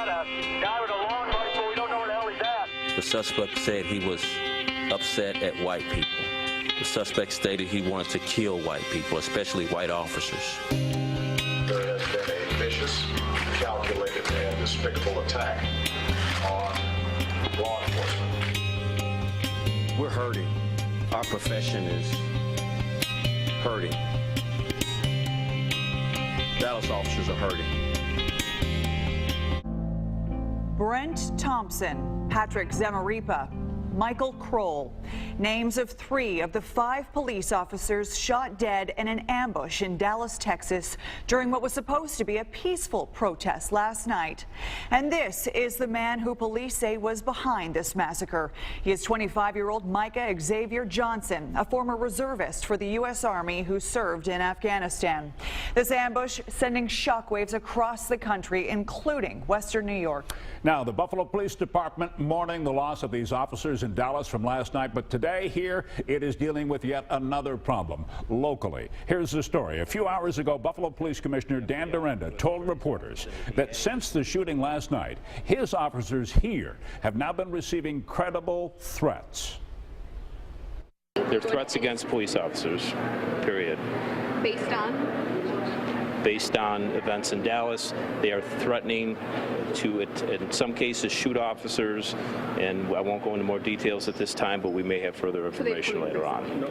at? Guy with a long rifle, we don't know where the hell he's at. The suspect said he was upset at white people. The suspect stated he wanted to kill white people, especially white officers. There has been a vicious, calculated, and despicable attack on law enforcement. We're hurting. Our profession is hurting. Dallas officers are hurting. Brent Thompson, Patrick Zamaripa, Michael Kroll. Names of 3 of the 5 police officers shot dead in an ambush in Dallas, Texas during what was supposed to be a peaceful protest last night. And this is the man who police say was behind this massacre. He is 25-year-old Micah Xavier Johnson, a former reservist for the U.S. Army who served in Afghanistan. This ambush sending shockwaves across the country, including Western New York. Now, the Buffalo Police Department mourning the loss of these officers in Dallas from last night, but today here it is dealing with yet another problem locally. Here's the story. A few hours ago, Buffalo Police Commissioner Dan Dorenda told reporters that since the shooting last night, his officers here have now been receiving credible threats. They're threats against police officers, period. Based on events in Dallas. They are threatening to, in some cases, shoot officers, and I won't go into more details at this time, but we may have further information later on.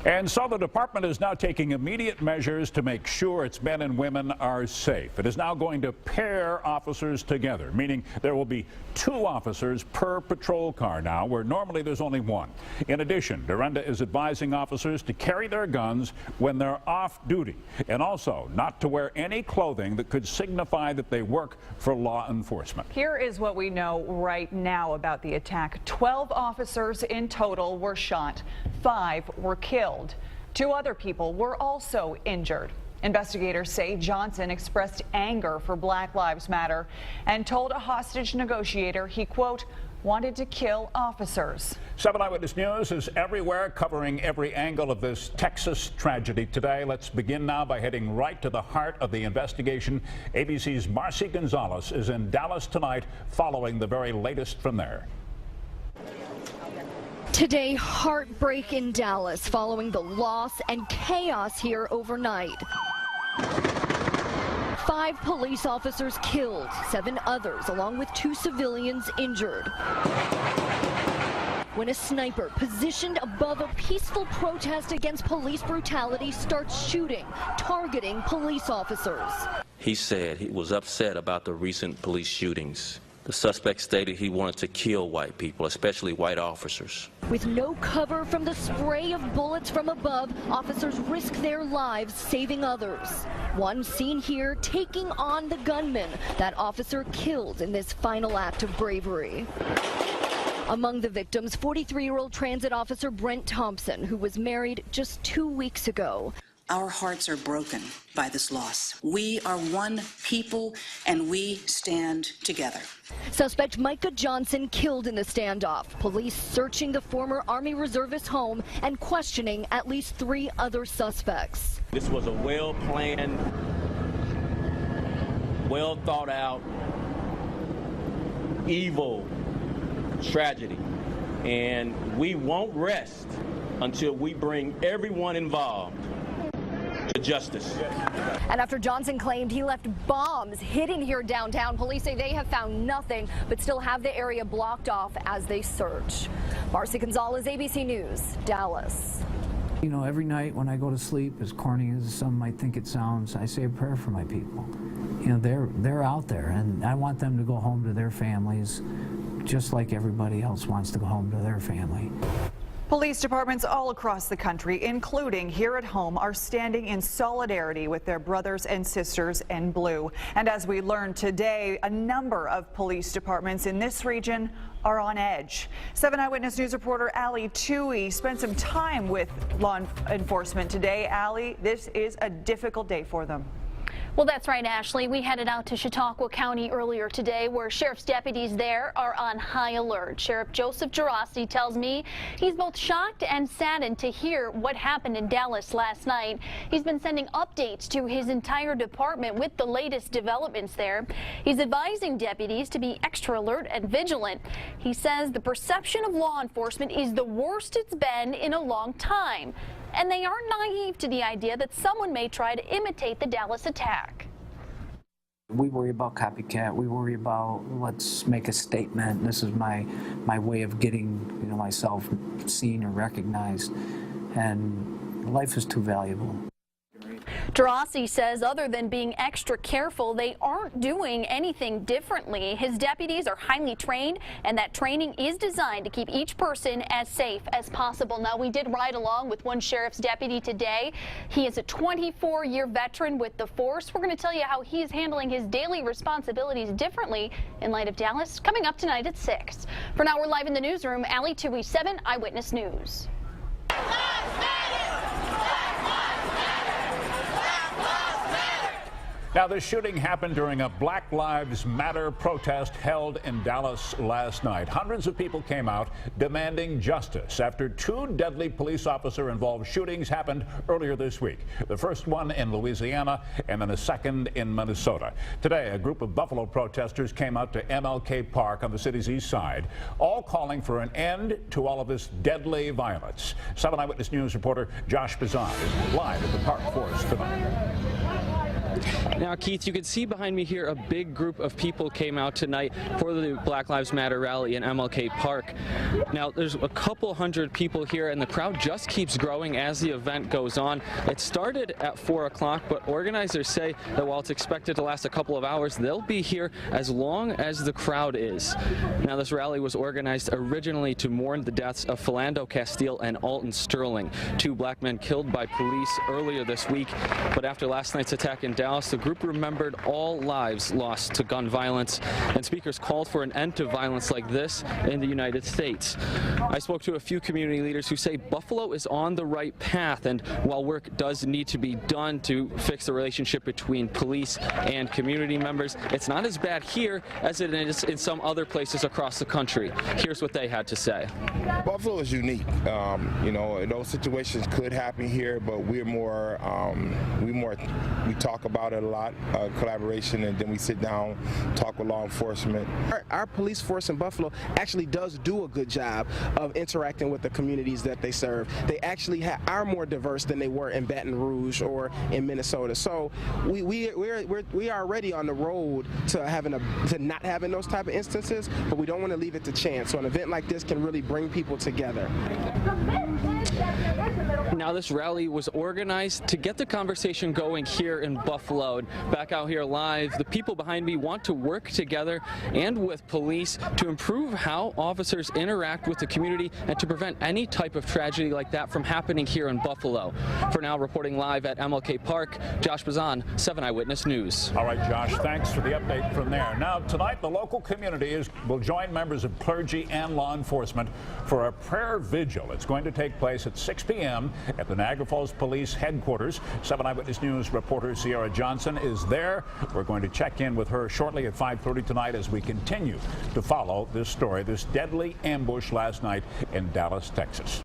And so the department is now taking immediate measures to make sure its men and women are safe. It is now going to pair officers together, meaning there will be 2 officers per patrol car now, where normally there's only 1. In addition, Dorenda is advising officers to carry their guns when they're off duty, and also not to wear any clothing that could signify that they work for law enforcement. Here is what we know right now about the attack. 12 officers in total were shot. 5 were killed. 2 other people were also injured. Investigators say Johnson expressed anger for Black Lives Matter and told a hostage negotiator he, quote, wanted to kill officers. 7 Eyewitness News is everywhere, covering every angle of this Texas tragedy today. Let's begin now by heading right to the heart of the investigation. ABC's Marcy Gonzalez is in Dallas tonight, following the very latest from there. Today, heartbreak in Dallas following the loss and chaos here overnight. 5 police officers killed, 7 others, along with 2 civilians injured, when a sniper positioned above a peaceful protest against police brutality starts shooting, targeting police officers. He said he was upset about the recent police shootings. The suspect stated he wanted to kill white people, especially white officers. With no cover from the spray of bullets from above, officers risk their lives saving others. One seen here taking on the gunman that officer killed in this final act of bravery. Among the victims, 43-year-old transit officer Brent Thompson, who was married just 2 weeks ago. Our hearts are broken by this loss. We are one people, and we stand together. Suspect Micah Johnson killed in the standoff. Police searching the former Army reservist home and questioning at least 3 other suspects. This was a well-planned, well-thought-out, evil tragedy, and we won't rest until we bring everyone involved to justice. And after Johnson claimed he left bombs hidden here downtown, police say they have found nothing but still have the area blocked off as they search. Marcy Gonzalez, ABC News, Dallas. You know, every night when I go to sleep, as corny as some might think it sounds, I say a prayer for my people. You know, they're out there, and I want them to go home to their families, just like everybody else wants to go home to their family. Police departments all across the country, including here at home, are standing in solidarity with their brothers and sisters in blue. And as we learned today, a number of police departments in this region are on edge. 7 Eyewitness News reporter Allie Toohey spent some time with law enforcement today. Allie, this is a difficult day for them. Well, that's right, Ashley. We headed out to Chautauqua County earlier today, where sheriff's deputies there are on high alert. Sheriff Joseph Gerasi tells me he's both shocked and saddened to hear what happened in Dallas last night. He's been sending updates to his entire department with the latest developments there. He's advising deputies to be extra alert and vigilant. He says the perception of law enforcement is the worst it's been in a long time. And they aren't naive to the idea that someone may try to imitate the Dallas attack. We worry about copycat. We worry about let's make a statement. This is my way of getting myself seen or recognized. And life is too valuable. Gerasi says other than being extra careful, they aren't doing anything differently. His deputies are highly trained, and that training is designed to keep each person as safe as possible. Now, we did ride along with one sheriff's deputy today. He is a 24-year veteran with the force. We're going to tell you how he is handling his daily responsibilities differently in light of Dallas, coming up tonight at 6. For now, we're live in the newsroom. Allie 2E7 Eyewitness News. Now, this shooting happened during a Black Lives Matter protest held in Dallas last night. Hundreds of people came out demanding justice after 2 deadly police officer-involved shootings happened earlier this week. The first one in Louisiana and then a second in Minnesota. Today, a group of Buffalo protesters came out to MLK Park on the city's east side, all calling for an end to all of this deadly violence. 7 Eyewitness News reporter Josh Bazan is live at the park for us tonight. Now, Keith, you can see behind me here a big group of people came out tonight for the Black Lives Matter rally in MLK Park. Now, there's a couple hundred people here, and the crowd just keeps growing as the event goes on. It started at 4 o'clock, but organizers say that while it's expected to last a couple of hours, they'll be here as long as the crowd is. Now, this rally was organized originally to mourn the deaths of Philando Castile and Alton Sterling, 2 black men killed by police earlier this week. But after last night's attack in Dallas, the group remembered all lives lost to gun violence, and speakers called for an end to violence like this in the United States. I spoke to a few community leaders who say Buffalo is on the right path, and while work does need to be done to fix the relationship between police and community members, it's not as bad here as it is in some other places across the country. Here's what they had to say. Buffalo is unique. Those situations could happen here, but we talk about it a lot, collaboration, and then we sit down, talk with law enforcement. Our police force in Buffalo actually does do a good job of interacting with the communities that they serve. They actually are more diverse than they were in Baton Rouge or in Minnesota. So we are already on the road to not having those type of instances, but we don't want to leave it to chance. So an event like this can really bring people together. Now, this rally was organized to get the conversation going here in Buffalo. Back out here live, the people behind me want to work together and with police to improve how officers interact with the community and to prevent any type of tragedy like that from happening here in Buffalo. For now, reporting live at MLK Park, Josh Bazan, 7 Eyewitness News. All right, Josh, thanks for the update from there. Now, tonight, the local community will join members of clergy and law enforcement for a prayer vigil. It's going to take place at 6 p.m. at the Niagara Falls Police Headquarters. 7 Eyewitness News reporter Sierra Johnson is there. We're going to check in with her shortly at 5:30 tonight as we continue to follow this story, this deadly ambush last night in Dallas, Texas.